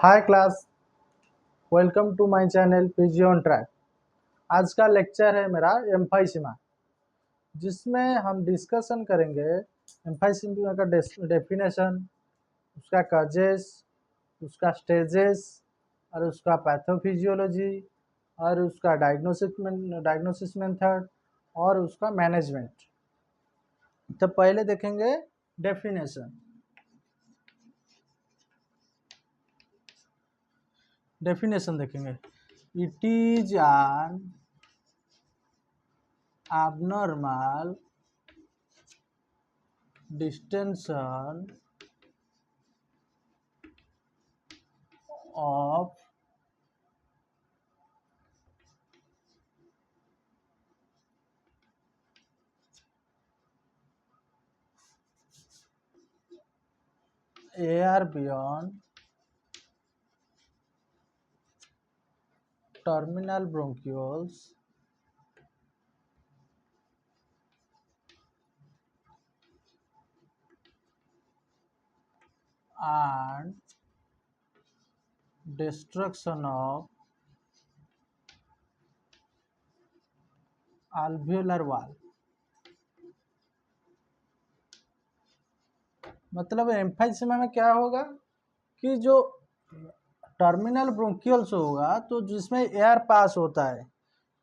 Hi class, welcome to my channel PG on track. आज का lecture है मेरा एम्फाइसीमा, जिसमें हम डिस्कशन करेंगे एम्फाइसीमा का डेफिनेशन, उसका कजेस, उसका स्टेजेस और उसका पैथोफिजियोलॉजी और उसका डायग्नोसिस मेथड और उसका मैनेजमेंट। तो पहले देखेंगे डेफिनेशन। देखेंगे, it is an abnormal distension of air beyond terminal bronchioles and destruction of alveolar wall। मतलब एम्फाइसीमा में क्या होगा कि जो टर्मिनल ब्रोंकियल्स होगा तो जिसमें एयर पास होता है,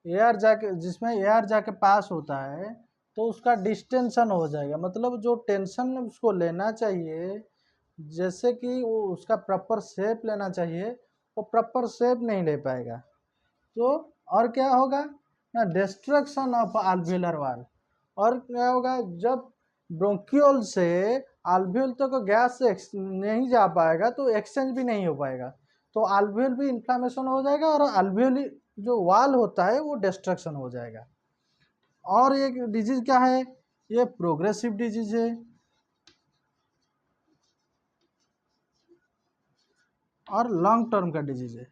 जिसमें एयर जाके पास होता है तो उसका डिस्टेंशन हो जाएगा। मतलब जो टेंशन उसको लेना चाहिए, जैसे कि वो उसका प्रॉपर शेप लेना चाहिए, वो प्रॉपर शेप नहीं ले पाएगा। तो और क्या होगा ना, डिस्ट्रक्शन ऑफ आल्वेओलर वाल। और क्या होगा, जब ब्रोंकियोल से आल्वेओल तक गैस नहीं जा पाएगा तो एक्सचेंज भी नहीं हो पाएगा, तो आल्वेओल भी इन्फ्लामेशन हो जाएगा और आल्वेओली जो वाल होता है वो डिस्ट्रक्शन हो जाएगा। और एक डिजीज क्या है, ये प्रोग्रेसिव डिजीज है और लॉन्ग टर्म का डिजीज है।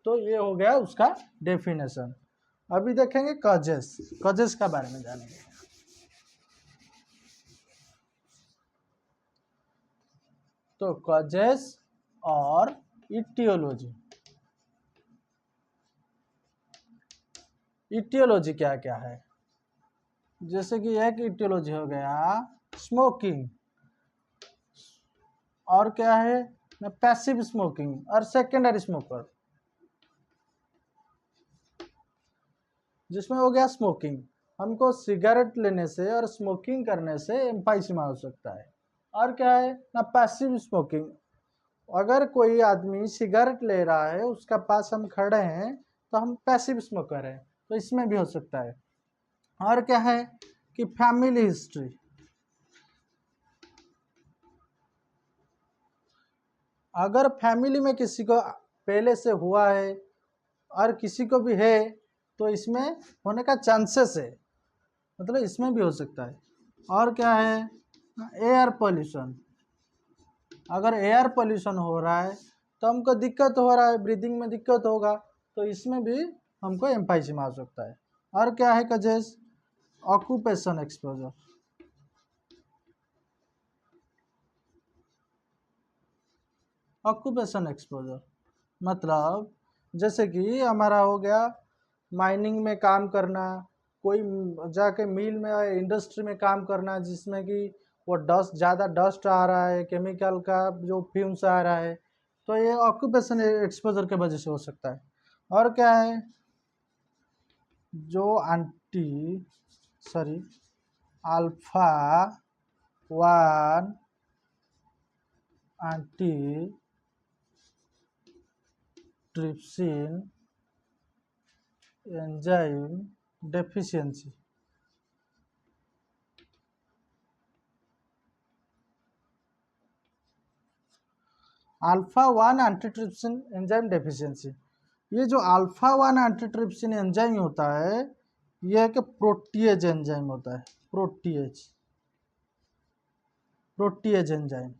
तो ये हो गया उसका डेफिनेशन। अभी देखेंगे कजेस का बारे में जानेंगे। तो कजेस और इटियोलॉजी। इटियोलॉजी क्या क्या है, जैसे कि एक इटियोलॉजी हो गया स्मोकिंग, और क्या है पैसिव स्मोकिंग और सेकेंडरी स्मोकर। जिसमें हो गया स्मोकिंग, हमको सिगरेट लेने से और स्मोकिंग करने से एम्फाइसीमा हो सकता है। और क्या है ना पैसिव स्मोकिंग, अगर कोई आदमी सिगरेट ले रहा है, उसका पास हम खड़े हैं तो हम पैसिव स्मोकर हैं, तो इसमें भी हो सकता है। और क्या है कि फैमिली हिस्ट्री, अगर फैमिली में किसी को पहले से हुआ है और किसी को भी है तो इसमें होने का चांसेस है, मतलब इसमें भी हो सकता है। और क्या है एयर पोल्यूशन, अगर एयर पोल्यूशन हो रहा है तो हमको दिक्कत हो रहा है, ब्रीदिंग में दिक्कत होगा, तो इसमें भी हमको एम्फाइसीमा हो सकता है। और क्या है causes, occupation exposure, occupation exposure मतलब जैसे कि हमारा हो गया माइनिंग में काम करना, कोई जाके मिल में इंडस्ट्री में काम करना जिसमें कि वो ज़्यादा डस्ट आ रहा है, केमिकल का जो फ्यूम्स आ रहा है, तो ये ऑक्यूपेशन एक्सपोजर के वजह से हो सकता है। और क्या है जो alpha 1 anti trypsin enzyme deficiency. Alpha 1 antitrypsin enzyme deficiency, ये जो अल्फा 1 एंटीट्रिप्सिन एंजाइम होता है ये एक प्रोटीएज एंजाइम होता है, प्रोटीएज एंजाइम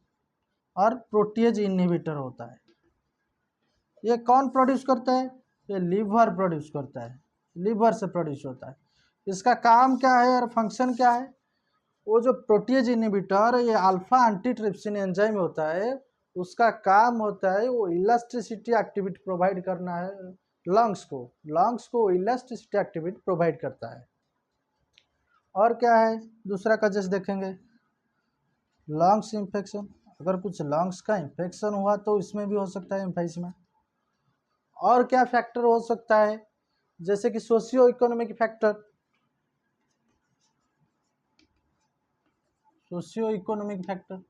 और प्रोटीएज इनहिबिटर होता है। ये कौन प्रोड्यूस करता है, ये लीवर प्रोड्यूस करता है, लीवर से प्रोड्यूस होता है। इसका काम क्या है और फंक्शन क्या है, वो जो प्रोटीज इनहिबिटर ये अल्फा एंटीट्रिप्सिन एंजाइम होता है, उसका काम होता है वो इलास्टिसिटी एक्टिविटी प्रोवाइड करना है लंग्स को इलास्टिसिटी एक्टिविटी प्रोवाइड करता है। और क्या है दूसरा का जैसे देखेंगे, लंग्स इन्फेक्शन, अगर कुछ लंग्स का इन्फेक्शन हुआ तो इसमें भी हो सकता है एम्फाइसीमा। और क्या फैक्टर हो सकता है, जैसे कि socio economic factor, socio economic factor,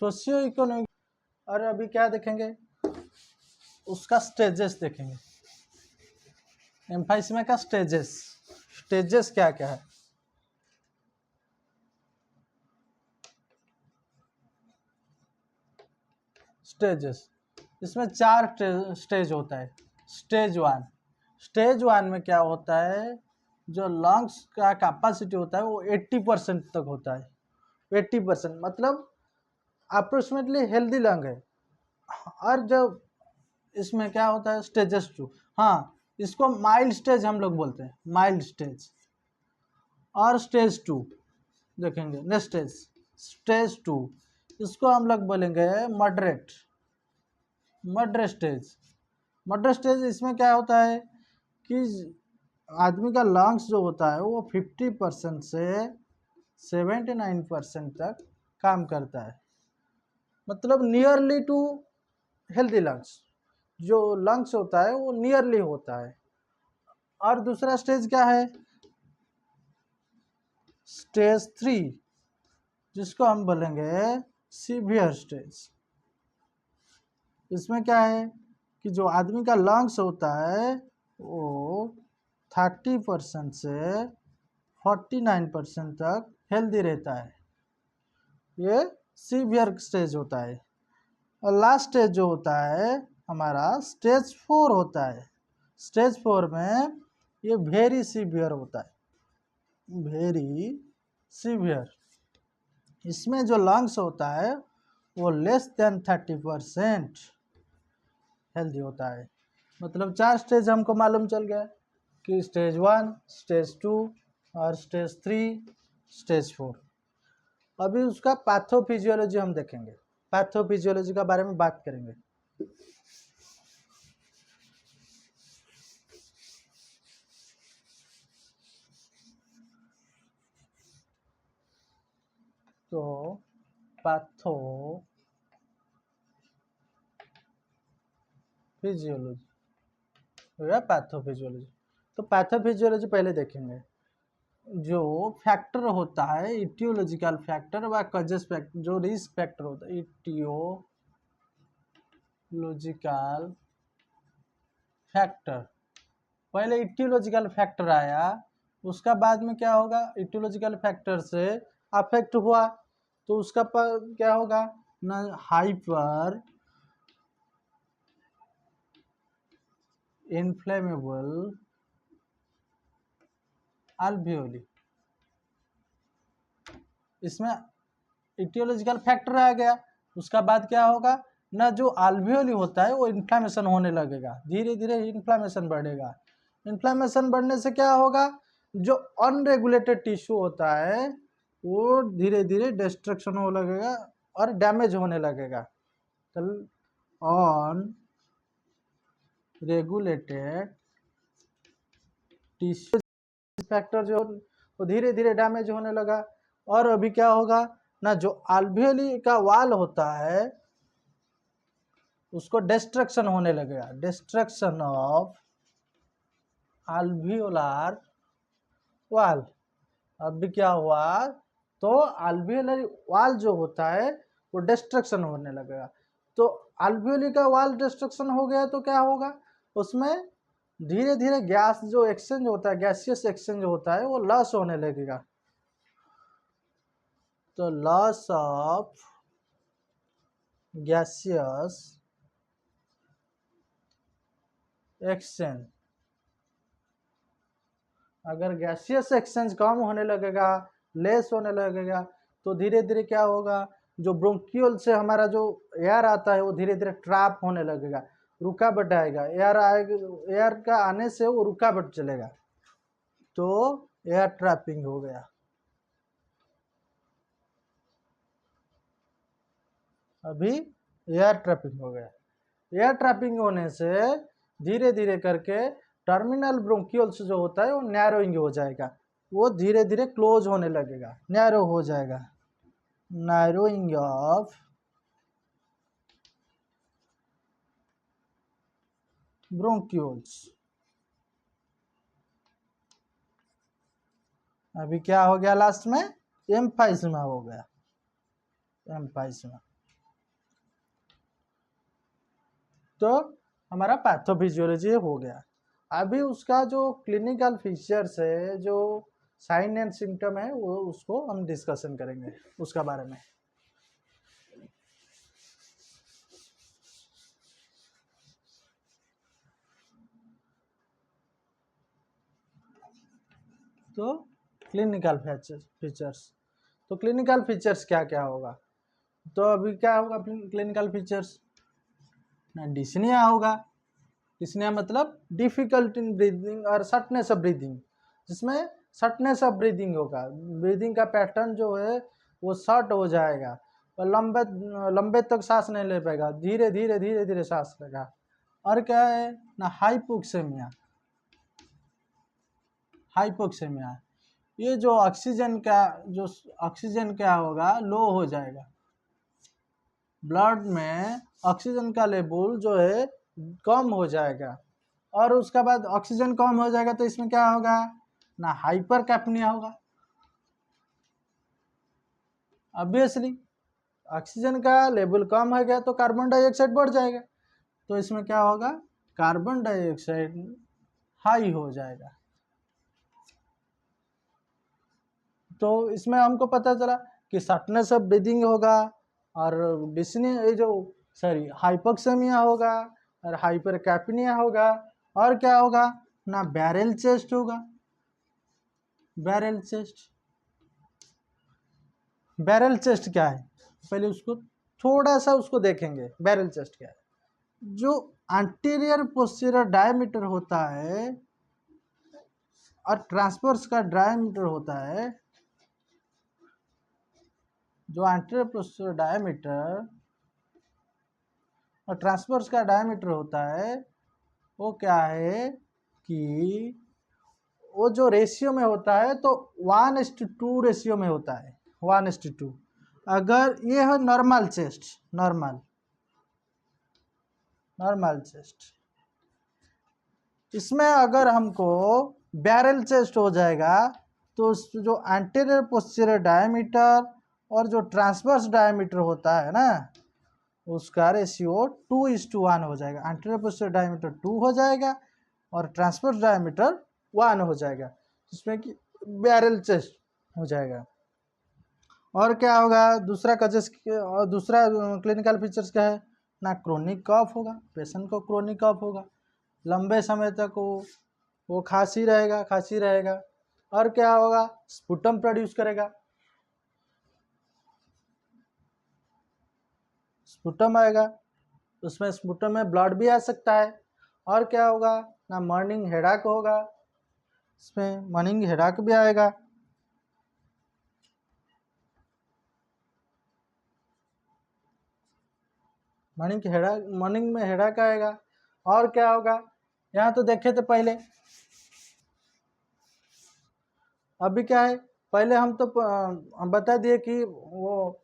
socio economic. और अभी क्या देखेंगे, उसका स्टेजेस देखेंगे, एम्फाइसीमा का स्टेजेस क्या क्या है। स्टेजेस, इसमें 4 स्टेज होता है। स्टेज वन में क्या होता है, जो लंग्स का कैपेसिटी होता है वो 80% तक होता है। 80% मतलब अप्रोक्सीमेटली हेल्दी लंग है। और जब इसमें क्या होता है स्टेजेस 2, हाँ इसको माइल्ड स्टेज हम लोग बोलते हैं, माइल्ड स्टेज। और स्टेज 2 देखेंगे, नेक्स्ट स्टेज 2, इसको हम लोग बोलेंगे मॉडरेट स्टेज। मॉडरेट स्टेज इसमें क्या होता है कि आदमी का लंग्स जो होता है वो 50% से 79% तक काम करता है, मतलब नियरली टू हेल्दी लंग्स। जो लंग्स होता है वो नियरली होता है। और दूसरा स्टेज क्या है, स्टेज 3, जिसको हम बोलेंगे सीवियर स्टेज। इसमें क्या है कि जो आदमी का लंग्स होता है वो 30% से 49% तक हेल्दी रहता है, ये सीवियर स्टेज होता है। और लास्ट स्टेज जो होता है हमारा स्टेज 4 होता है। स्टेज 4 में ये वेरी सीवियर होता है, वेरी सीवियर। इसमें जो लंग्स होता है वो लेस देन 30% हेल्दी होता है। मतलब 4 स्टेज हमको मालूम चल गया कि स्टेज 1, स्टेज 2 और स्टेज 3, स्टेज 4। अभी उसका पैथोफिजियोलॉजी हम देखेंगे, पैथोफिजियोलॉजी का बारे में बात करेंगे। तो पैथोफिजियोलॉजी या पैथोफिजियोलॉजी, तो पैथोफिजियोलॉजी पहले देखेंगे। जो फैक्टर होता है इटियोलॉजिकल फैक्टर व कजेस फैक्टर, जो रिस्क फैक्टर होता है इटियोलॉजिकल फैक्टर, पहले इटियोलॉजिकल फैक्टर आया, उसका बाद में क्या होगा, इटियोलॉजिकल फैक्टर से अफेक्ट हुआ तो उसका क्या होगा ना, हाइपर इन्फ्लेमेबल अल्वियोली। इसमें इटियोलॉजिकल फैक्टर आ गया, उसका बाद क्या होगा ना, जो अल्वियोली होता है वो इन्फ्लामेशन होने लगेगा, धीरे धीरे इन्फ्लामेशन बढ़ेगा। इन्फ्लामेशन बढ़ने से क्या होगा, जो अनरेगुलेटेड टिश्यू होता है वो धीरे धीरे डिस्ट्रक्शन होने लगेगा और डैमेज होने लगेगा। ऑन रेगुलेटेड टिश्यू फैक्टर जो वो धीरे धीरे डैमेज होने लगा। और अभी क्या होगा ना, जो अल्वियोली का वाल होता है उसको डिस्ट्रक्शन होने लगेगा, डिस्ट्रक्शन ऑफ अल्वियोलार वाल। अभी क्या हुआ, तो अल्वियोलर वाल जो होता है वो डिस्ट्रक्शन होने लगेगा। तो अल्वियोली का वाल डिस्ट्रक्शन हो गया तो क्या होगा, उसमें धीरे धीरे गैस जो एक्सचेंज होता है, गैसियस एक्सचेंज होता है वो लॉस होने लगेगा। तो लॉस ऑफ गैसियस एक्सचेंज, अगर गैसियस एक्सचेंज कम होने लगेगा, लेस होने लगेगा, तो धीरे धीरे क्या होगा, जो ब्रोंकियल से हमारा जो एयर आता है वो धीरे धीरे ट्रैप होने लगेगा। रुकावट आएगा, एयर आएगा, एयर का आने से वो रुकावट चलेगा, तो एयर ट्रैपिंग हो गया। अभी एयर ट्रैपिंग हो गया। एयर ट्रैपिंग होने से धीरे धीरे करके टर्मिनल ब्रोंकियल्स जो होता है वो नैरोइंग हो जाएगा, वो धीरे धीरे क्लोज होने लगेगा, नैरो हो जाएगा, नैरोइंग ऑफ ब्रोंक्यूल्स। अभी क्या हो गया लास्ट में, एम्फाइसीमा हो गया, एम्फाइसीमा। तो हमारा पैथोफिजियोलॉजी हो गया। अभी उसका जो क्लिनिकल फीचर्स है, जो साइन एंड सिम्टम है, वो उसको हम डिस्कशन करेंगे उसका बारे में। तो क्लिनिकल फीचर्स, तो क्लिनिकल फीचर्स क्या क्या होगा, तो अभी क्या होगा क्लिनिकल फीचर्स, डिस्निया होगा। डिस्निया मतलब डिफिकल्ट इन ब्रीदिंग और शॉर्टनेस ऑफ ब्रीदिंग, जिसमें शॉर्टनेस ऑफ ब्रीदिंग होगा, ब्रीदिंग का पैटर्न जो है वो शॉर्ट हो जाएगा और लंबे लंबे तक सांस नहीं ले पाएगा, धीरे धीरे धीरे धीरे सांस लेगा। और क्या है ना, हाइपोक्सेमिया, हाइपोक्सेमिया, ये जो ऑक्सीजन क्या होगा, लो हो जाएगा, ब्लड में ऑक्सीजन का लेवल जो है कम हो जाएगा। और उसके बाद ऑक्सीजन कम हो जाएगा तो इसमें क्या होगा ना, हाइपर कैप्निया होगा। ऑब्वियसली ऑक्सीजन का लेवल कम हो गया तो कार्बन डाइऑक्साइड बढ़ जाएगा, तो इसमें क्या होगा, कार्बन डाइऑक्साइड हाई हो जाएगा। तो इसमें हमको पता चला कि शॉर्टनेस ऑफ ब्रीदिंग होगा, और हाइपोक्सेमिया होगा, और हाइपर कैप्निया होगा, और क्या होगा ना, बैरल चेस्ट होगा। बैरल चेस्ट, बैरल चेस्ट क्या है, पहले उसको थोड़ा सा उसको देखेंगे। बैरल चेस्ट क्या है, जो एंटीरियर पोस्टीरियर डायमीटर होता है और ट्रांसवर्स का डायमीटर होता है, जो एंटीरियर पोस्टीरियर डायमीटर और ट्रांसवर्स का डायमीटर होता है, वो क्या है कि वो जो रेशियो में होता है तो 1:2 रेशियो में होता है, 1:2। अगर ये है नॉर्मल चेस्ट, नॉर्मल चेस्ट, इसमें अगर हमको बैरल चेस्ट हो जाएगा तो जो एंटीरियर पोस्टीरियर डायमीटर और जो ट्रांसवर्स डायमीटर होता है ना, उसका रेशियो 2:1 हो जाएगा। एंटीरियर पोस्टीरियर डायमीटर 2 हो जाएगा और ट्रांसवर्स डायमीटर 1 हो जाएगा, जिसमें कि बैरल चेस्ट हो जाएगा। और क्या होगा, दूसरा क्लिनिकल फीचर्स क्या है ना, क्रोनिक कफ होगा, पेशेंट को क्रोनिक कफ होगा, लंबे समय तक वो खांसी रहेगा। और क्या होगा, स्पुटम प्रोड्यूस करेगा, स्पुटम आएगा, उसमें स्पुटम में ब्लड भी आ सकता है। और क्या होगा ना, मॉर्निंग हेडाक होगा, इसमें मॉर्निंग हेडाक भी आएगा। मॉर्निंग में हेडाक आएगा। और क्या होगा, यहाँ तो देखे थे पहले, अभी क्या है, पहले हम तो हम बता दिए कि वो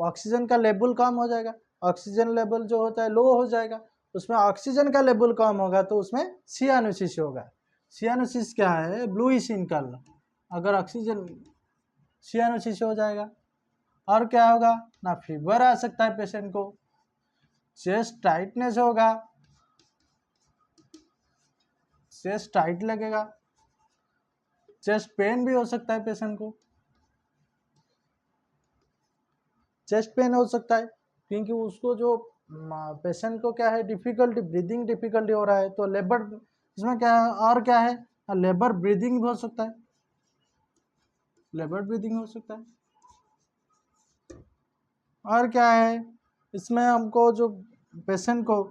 ऑक्सीजन का लेवल कम हो जाएगा, ऑक्सीजन लेवल जो होता है लो हो जाएगा, उसमें ऑक्सीजन का लेवल कम होगा तो उसमें सियानोसिस होगा। सियानोसिस क्या है, ब्लूइश इन कलर, अगर ऑक्सीजन सियानोसिस हो जाएगा। और क्या होगा ना, फीवर आ सकता है पेशेंट को, चेस्ट टाइटनेस होगा, चेस्ट टाइट लगेगा, चेस्ट पेन भी हो सकता है पेशेंट को, चेस्ट पेन हो सकता है क्योंकि उसको जो पेशेंट को क्या है, डिफिकल्टी, ब्रीदिंग डिफिकल्टी हो रहा है, तो लेबर, इसमें क्या है, और क्या है, लेबर ब्रीदिंग भी हो सकता है, लेबर ब्रीदिंग हो सकता है। और क्या है, इसमें हमको जो पेशेंट को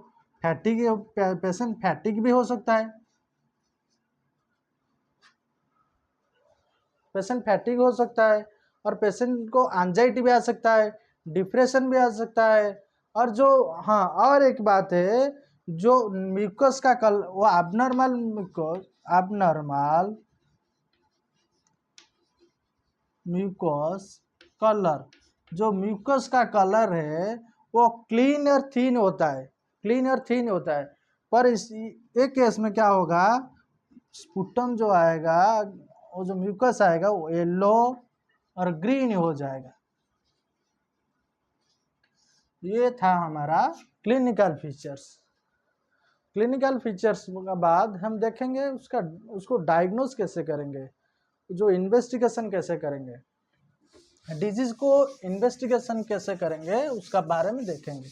फैटिक, पेशेंट फैटिक भी हो सकता है, पेशेंट फैटिक हो सकता है, और पेशेंट को एंजाइटी भी आ सकता है, डिप्रेशन भी आ सकता है। और जो, हाँ, और एक बात है, जो म्यूकस का कलर, वो abnormal mucus, abnormal mucus colour, जो म्यूकस का कलर है वो क्लीन और थीन होता है, क्लीन और थीन होता है। पर इस एक केस में क्या होगा, स्पुटम जो आएगा, वो जो म्यूकस आएगा वो येलो और ग्रीन हो जाएगा। ये था हमारा क्लिनिकल फीचर्स। क्लिनिकल फीचर्स के बाद हम देखेंगे उसको डायग्नोस कैसे करेंगे, जो इन्वेस्टिगेशन कैसे करेंगे, डिजीज को इन्वेस्टिगेशन कैसे करेंगे उसका बारे में देखेंगे।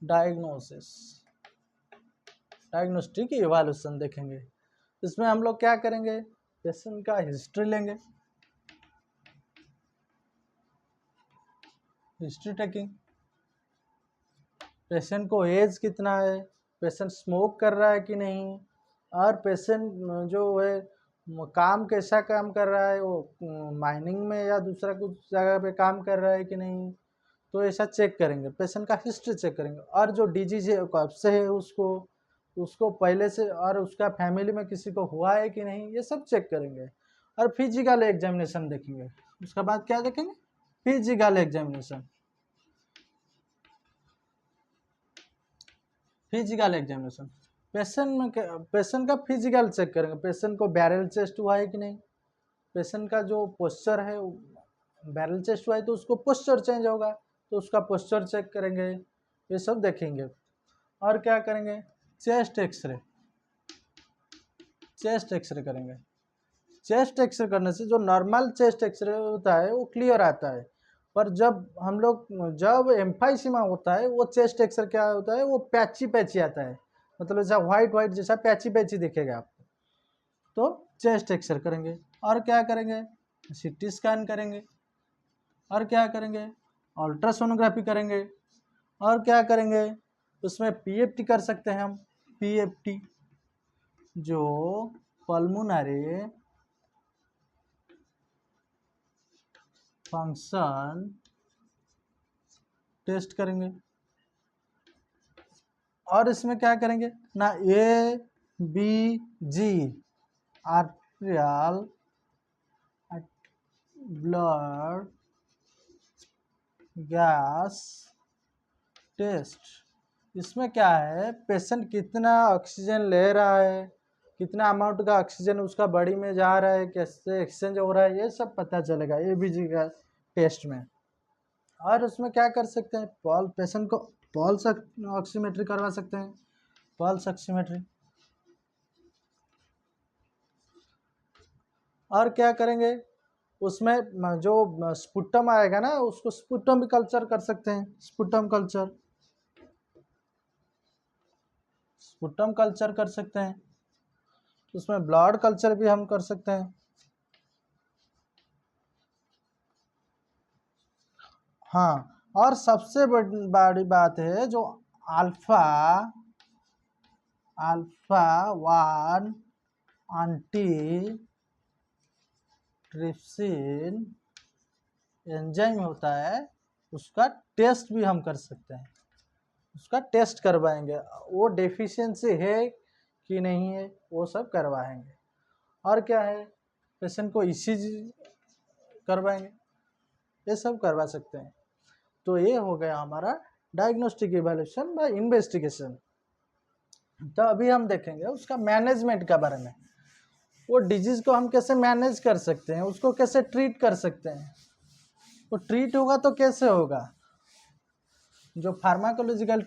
डायग्नोसिस, डायग्नोस्टिक इवैल्यूएशन देखेंगे। इसमें हम लोग क्या करेंगे, पेशेंट का हिस्ट्री लेंगे, हिस्ट्री टेकिंग, पेशेंट को एज कितना है, पेशेंट स्मोक कर रहा है कि नहीं, और पेशेंट जो है काम कैसा काम कर रहा है, वो माइनिंग में या दूसरा कुछ जगह पे काम कर रहा है कि नहीं, तो ऐसा चेक करेंगे, पेशेंट का हिस्ट्री चेक करेंगे। और जो डिजीज है कब से है उसको पहले से, और उसका फैमिली में किसी को हुआ है कि नहीं, ये सब चेक करेंगे। और फिजिकल एग्जामिनेशन देखेंगे। उसके बाद क्या देखेंगे, physical examination, physical examination, patient का फिजिकल चेक करेंगे, पेशेंट को बैरल चेस्ट हुआ है कि नहीं, पेशेंट का जो पोस्चर है, बैरल चेस्ट हुआ है तो उसको पोस्चर चेंज होगा, तो उसका पोस्चर चेक करेंगे, ये सब देखेंगे। और क्या करेंगे, चेस्ट एक्सरे, चेस्ट एक्सरे करेंगे। चेस्ट एक्सरे करने से जो नॉर्मल चेस्ट एक्सरे होता है वो क्लियर आता है, पर जब एम्फाइसीमा होता है वो चेस्ट एक्सरे क्या होता है, वो पैची पैची आता है, मतलब ऐसा वाइट वाइट जैसा पैची पैची दिखेगा आपको। तो चेस्ट एक्सरे करेंगे। और क्या करेंगे, सीटी स्कैन करेंगे। और क्या करेंगे, अल्ट्रासोनोग्राफी करेंगे। और क्या करेंगे, उसमें पीएफटी कर सकते हैं हम, पीएफटी जो पल्मोनरी फंक्शन टेस्ट करेंगे। और इसमें क्या करेंगे ना, A B G, arterial blood gas test. इसमें क्या है, पेशेंट कितना ऑक्सीजन ले रहा है, कितना अमाउंट का ऑक्सीजन उसका बॉडी में जा रहा है, कैसे एक्सचेंज हो रहा है, ये सब पता चलेगा एबीजी का टेस्ट में। और उसमें क्या कर सकते हैं, पेशेंट को पल्स ऑक्सीमेट्री करवा सकते हैं, पल्स ऑक्सीमेट्री। और क्या करेंगे, उसमें जो स्पुटम आएगा ना, उसको स्पुटम भी कल्चर कर सकते हैं, स्पुटम कल्चर, स्पुटम कल्चर कर सकते हैं। उसमें ब्लड कल्चर भी हम कर सकते हैं। हाँ, और सबसे बड़ी बात है जो alpha one anti trypsin enzyme होता है, उसका टेस्ट भी हम कर सकते हैं, उसका टेस्ट करवाएंगे, वो डेफिशिएंसी है कि नहीं है वो सब करवाएंगे। और क्या है, पेशेंट को ईसीजी करवाएंगे, ये सब करवा सकते हैं। तो ये हो गया हमारा डायग्नोस्टिक इवैल्यूएशन बाय इन्वेस्टिगेशन। तो अभी हम देखेंगे उसका मैनेजमेंट के बारे में, वो डिजीज़ को हम कैसे मैनेज कर सकते हैं, उसको कैसे ट्रीट कर सकते हैं। वो ट्रीट होगा तो कैसे होगा, जो फार्माकोलॉजिकल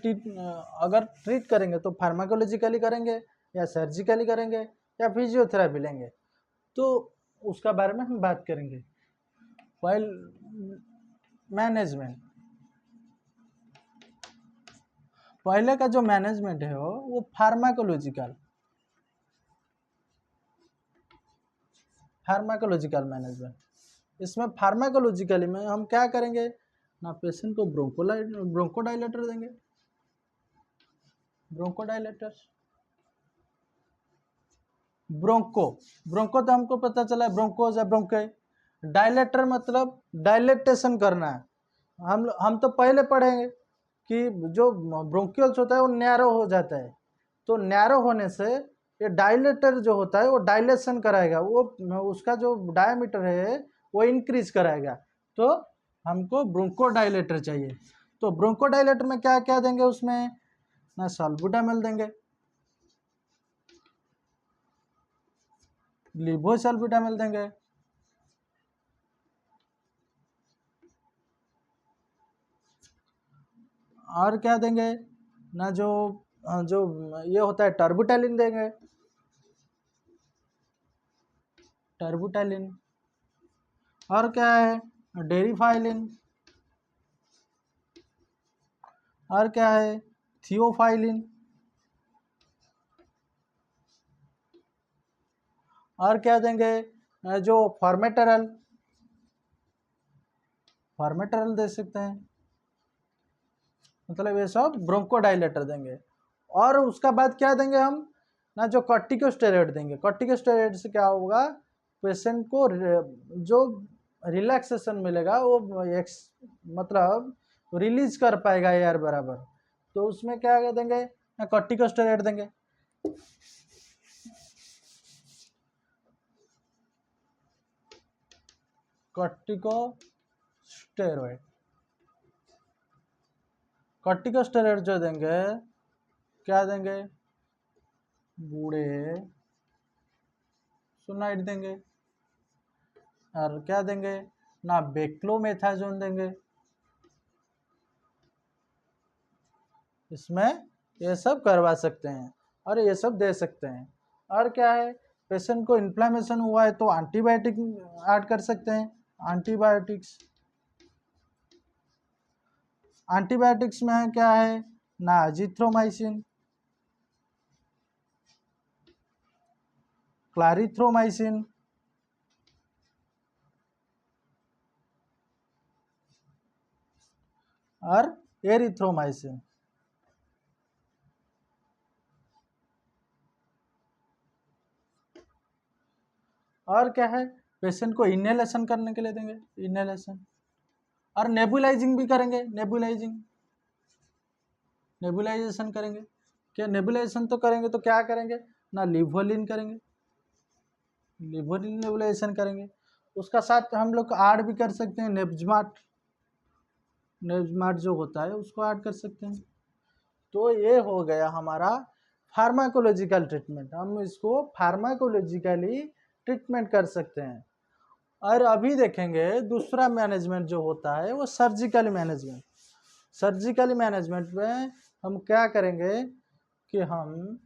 अगर ट्रीट करेंगे तो फार्माकोलॉजिकली करेंगे, या सर्जिकली करेंगे, या फिजियोथेरेपी लेंगे, तो उसका बारे में हम बात करेंगे। वाइल मैनेजमेंट, पहले का जो मैनेजमेंट है वो फार्माकोलॉजिकल मैनेजमेंट। इसमें फार्माकोलॉजिकली में हम क्या करेंगे, ना पेशेंट को ब्रोंकोडाइलेटर देंगे, ब्रोंकोडाइलेटर। ब्रोंको तो हमको पता चला है ब्रोंकोज या ब्रोंके। डायलेटर मतलब डायलेटेशन करना है। हम तो पहले पढ़ेंगे कि जो ब्रोंकियल्स होता है वो नैरो हो जाता है, तो नैरो होने से ये डायलेटर जो होता है वो डायलेशन कराएगा, वो उसका जो डायमीटर है वो इंक्रीज कराएगा। तो हमको ब्रोंको डायलेटर चाहिए। तो ब्रोंको डायलेटर में क्या क्या देंगे, उसमें ना सल्बुटामॉल देंगे, लिवोसल्बुटामॉल देंगे, और क्या देंगे ना, जो जो ये होता है टर्बुटालिन देंगे, टर्बुटालिन। और क्या है डेरिफाइलिन, और क्या है थियोफाइलिन, और क्या देंगे जो फॉर्मेटरल, फॉर्मेटरल दे सकते हैं। मतलब ये सब ब्रोंकोडाइलेटर देंगे। और उसका बाद क्या देंगे हम ना, जो कॉर्टिकोस्टेरॉइड देंगे। कॉर्टिकोस्टेरॉइड से क्या होगा, पेशेंट को जो रिलैक्सेशन मिलेगा वो मतलब रिलीज कर पाएगा एयर बराबर। तो उसमें क्या देंगे ना, कॉर्टिकोस्टेरॉइड देंगे। कॉर्टिकोस्टेरॉइड, कॉर्टिकोस्टेरॉइड जो देंगे क्या देंगे, बूढ़े सुनाइड देंगे। और क्या देंगे ना, बेक्लोमेथाजोन देंगे। इसमें ये सब करवा सकते हैं और ये सब दे सकते हैं। और क्या है, पेशेंट को इन्फ्लामेशन हुआ है तो एंटीबायोटिक ऐड कर सकते हैं, एंटीबायोटिक्स। एंटीबायोटिक्स में क्या है ना, अजिथ्रोमाइसिन, क्लारिथ्रोमाइसिन, और एरिथ्रोमाइसिन। और क्या है, पेशेंट को इनहेलेशन करने के लिए देंगे, इनहेलेशन। और नेबुलाइजिंग भी करेंगे, नेबुलाइजिंग, नेबुलाइजेशन करेंगे। क्या नेबुलाइजेशन तो करेंगे, तो क्या करेंगे ना, लिवोलिन करेंगे, लिवोलिन नेबुलाइजेशन करेंगे। उसका साथ हम लोग ऐड भी कर सकते हैं नेब्जमार्ट, नेब्जमार्ट जो होता है उसको ऐड कर सकते हैं। तो ये हो गया हमारा फार्माकोलॉजिकल ट्रीटमेंट। हम इसको फार्माकोलॉजिकली ट्रीटमेंट कर सकते हैं। और अभी देखेंगे दूसरा मैनेजमेंट जो होता है वो सर्जिकल मैनेजमेंट। सर्जिकल मैनेजमेंट में हम क्या करेंगे कि हम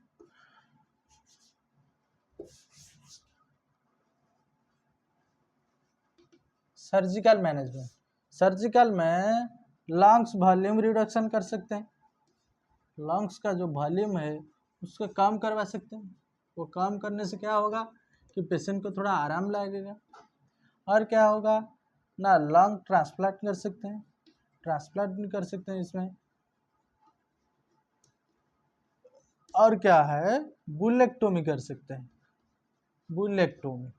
सर्जिकल मैनेजमेंट, सर्जिकल में लंग्स वॉल्यूम रिडक्शन कर सकते हैं। लंग्स का जो वॉल्यूम है उसको कम करवा सकते हैं। वो कम करने से क्या होगा कि पेशेंट को थोड़ा आराम लगेगा। और क्या होगा ना, लंग ट्रांसप्लांट कर सकते हैं, ट्रांसप्लांट भी कर सकते हैं इसमें। और क्या है, बुलेक्टोमी कर सकते हैं, बुलेक्टोमी,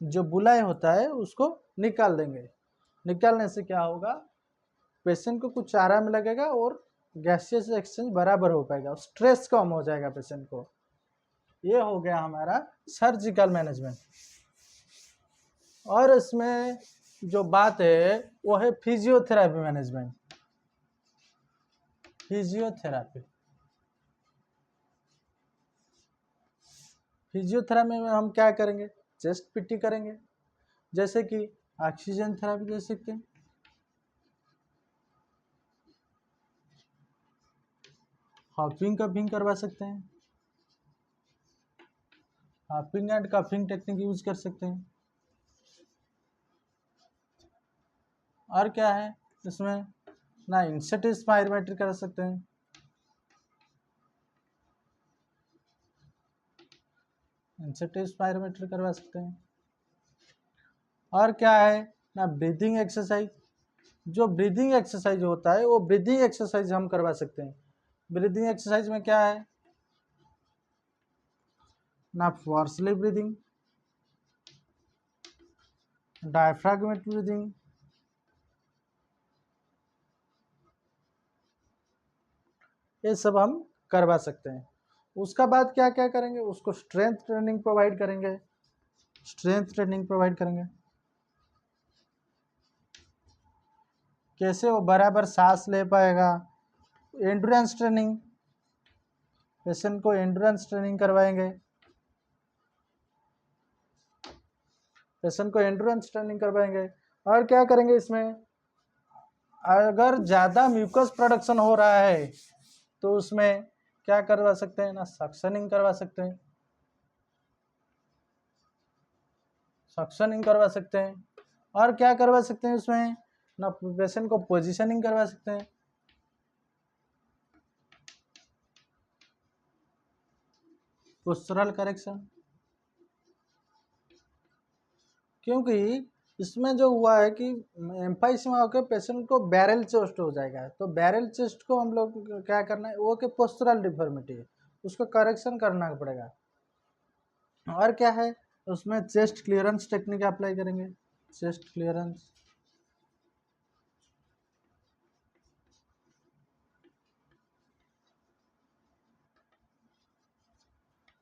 जो बुलाई होता है उसको निकाल देंगे। निकालने से क्या होगा, पेशेंट को कुछ आराम लगेगा और गैसियस एक्सचेंज बराबर हो पाएगा, स्ट्रेस कम हो जाएगा पेशेंट को। ये हो गया हमारा सर्जिकल मैनेजमेंट। और इसमें जो बात है वो है फिजियोथेरापी मैनेजमेंट। फिजियोथेरापी, फिजियोथेरापी में हम क्या करेंगे, चेस्ट पीटी करेंगे, जैसे कि ऑक्सीजन थेरापी दे सकते हैं, हफिंग कफिंग करवा सकते हैं, हफिंग एंड कफिंग टेक्निक यूज कर सकते हैं। और क्या है इसमें ना, इंसेट स्पायरोमेट्री कर सकते हैं, इंसेट स्पायरोमेट्री करवा सकते हैं। और क्या है ना, ब्रीथिंग एक्सरसाइज, जो ब्रीदिंग एक्सरसाइज होता है वो ब्रीदिंग एक्सरसाइज हम करवा सकते हैं। ब्रीदिंग एक्सरसाइज में क्या है ना, फोर्सली ब्रीदिंग, डायफ्रागमेटिक ब्रीदिंग, ये सब हम करवा सकते हैं। उसका बाद क्या क्या करेंगे, उसको स्ट्रेंथ ट्रेनिंग प्रोवाइड करेंगे। स्ट्रेंथ ट्रेनिंग प्रोवाइड करेंगे, कैसे वो बराबर सांस ले पाएगा। एंड्योरेंस ट्रेनिंग, पेशेंट को एंड्योरेंस ट्रेनिंग करवाएंगे। पेशेंट को एंड्योरेंस ट्रेनिंग करवाएंगे। और क्या करेंगे इसमें, अगर ज़्यादा म्यूकस प्रोडक्शन हो रहा है तो उसमें क्या करवा सकते हैं ना, सक्शनिंग करवा सकते हैं। सक्शनिंग करवा सकते हैं। और क्या करवा सकते हैं उसमें ना, पेशेंट को पोजीशनिंग करवा सकते हैं। पोस्चरल करेक्शन, क्योंकि इसमें जो हुआ है कि एम्फाइसीमा होकर पेशेंट को बैरल चेस्ट हो जाएगा, तो बैरल चेस्ट को हम लोग क्या करना है, वो कि पोस्चरल डिफॉर्मिटी है, उसको करेक्शन करना पड़ेगा। और क्या है उसमें, चेस्ट क्लियरेंस टेक्निक अप्लाई करेंगे। Chest clearance,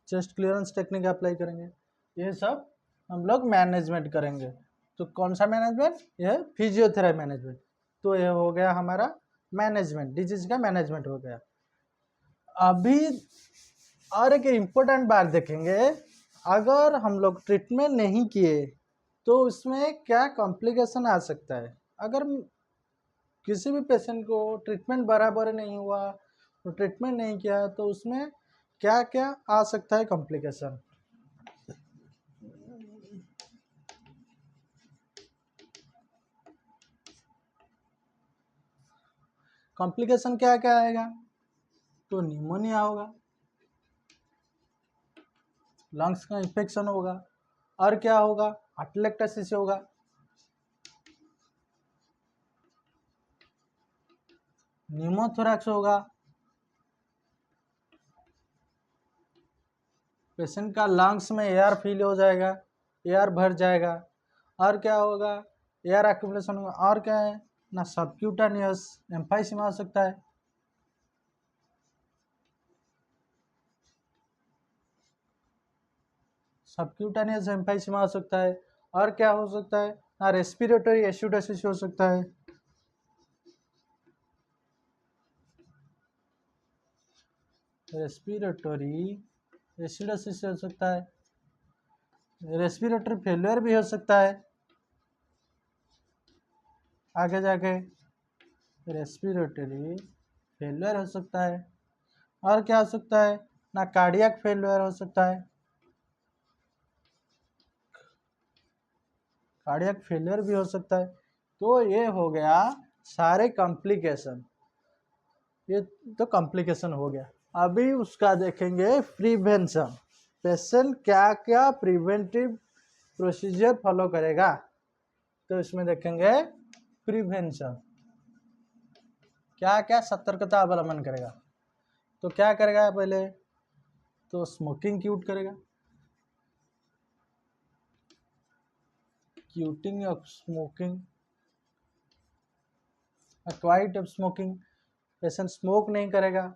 chest clearance technique apply करेंगे। ये सब हम लोग मैनेजमेंट करेंगे। तो कौन सा मैनेजमेंट, यह फिजियोथेरेपी मैनेजमेंट। तो ये हो गया हमारा मैनेजमेंट, डिजीज का मैनेजमेंट हो गया। अभी और एक इम्पोर्टेंट बात देखेंगे, अगर हम लोग ट्रीटमेंट नहीं किए तो उसमें क्या कॉम्प्लिकेशन आ सकता है। अगर किसी भी पेशेंट को ट्रीटमेंट बराबर नहीं हुआ, तो ट्रीटमेंट नहीं किया, तो उसमें क्या क्या आ सकता है कॉम्प्लिकेशन। कॉम्प्लिकेशन क्या क्या आएगा, तो निमोनिया होगा, लंग्स का इन्फेक्शन होगा, और क्या होगा, एटलेक्टासिस होगा, न्यूमोथोरैक्स होगा, पेशेंट का लंग्स में एयर फील हो जाएगा, एयर भर जाएगा। और क्या होगा, एयर एक्यूमुलेशन होगा। और क्या है ना, सबक्यूटानियस एम्फाइसीमा हो सकता है। सबक्यूटानियस एम्फाइसीमा हो सकता है। और क्या हो सकता है ना, रेस्पिरेटरी एसिडोसिस हो सकता है। रेस्पिरेटरी एसिडोसिस हो सकता है। रेस्पिरेटरी फेलियर भी हो सकता है आगे जाके, रेस्पिरेटरी फेलियर हो सकता है। और क्या हो सकता है ना, कार्डियक फेलियर हो सकता है। कार्डियक फेलियर भी हो सकता है। तो ये हो गया सारे कॉम्प्लिकेशन, ये तो कॉम्प्लिकेशन हो गया। अभी उसका देखेंगे प्रिवेंशन, पेशेंट क्या क्या प्रिवेंटिव प्रोसीजर फॉलो करेगा। तो इसमें देखेंगे प्रिवेंशन, क्या क्या सतर्कता अवलंबन करेगा। तो क्या करेगा, पहले तो स्मोकिंग क्यूट करेगा, क्यूटिंग of smoking, quite of smoking, patient smoke नहीं करेगा।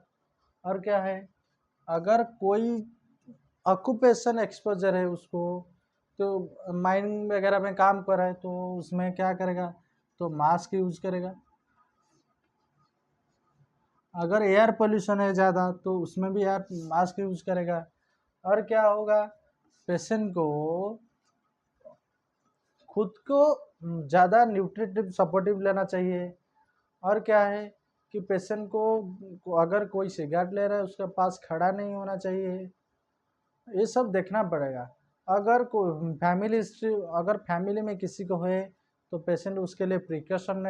और क्या है, अगर कोई ऑक्यूपेशन एक्सपोजर है उसको, तो माइनिंग वगैरह में काम कर रहा है, तो उसमें क्या करेगा, तो मास्क यूज करेगा। अगर एयर पोल्यूशन है ज़्यादा तो उसमें भी एयर मास्क यूज करेगा। और क्या होगा, पेशेंट को खुद को ज़्यादा न्यूट्रिटिव सपोर्टिव लेना चाहिए। और क्या है कि पेशेंट को अगर कोई सिगरेट ले रहा है उसके पास खड़ा नहीं होना चाहिए, ये सब देखना पड़ेगा। अगर कोई फैमिली हिस्ट्री, अगर फैमिली में किसी को है तो पेशेंट उसके लिए प्रिकॉशन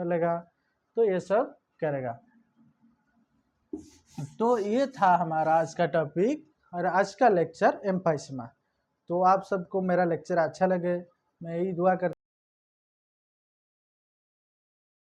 लेगा, तो ये सब करेगा। तो ये था हमारा आज का टॉपिक और आज का लेक्चर एम्फाइसीमा। तो आप सबको मेरा लेक्चर अच्छा लगे, मैं यही दुआ करता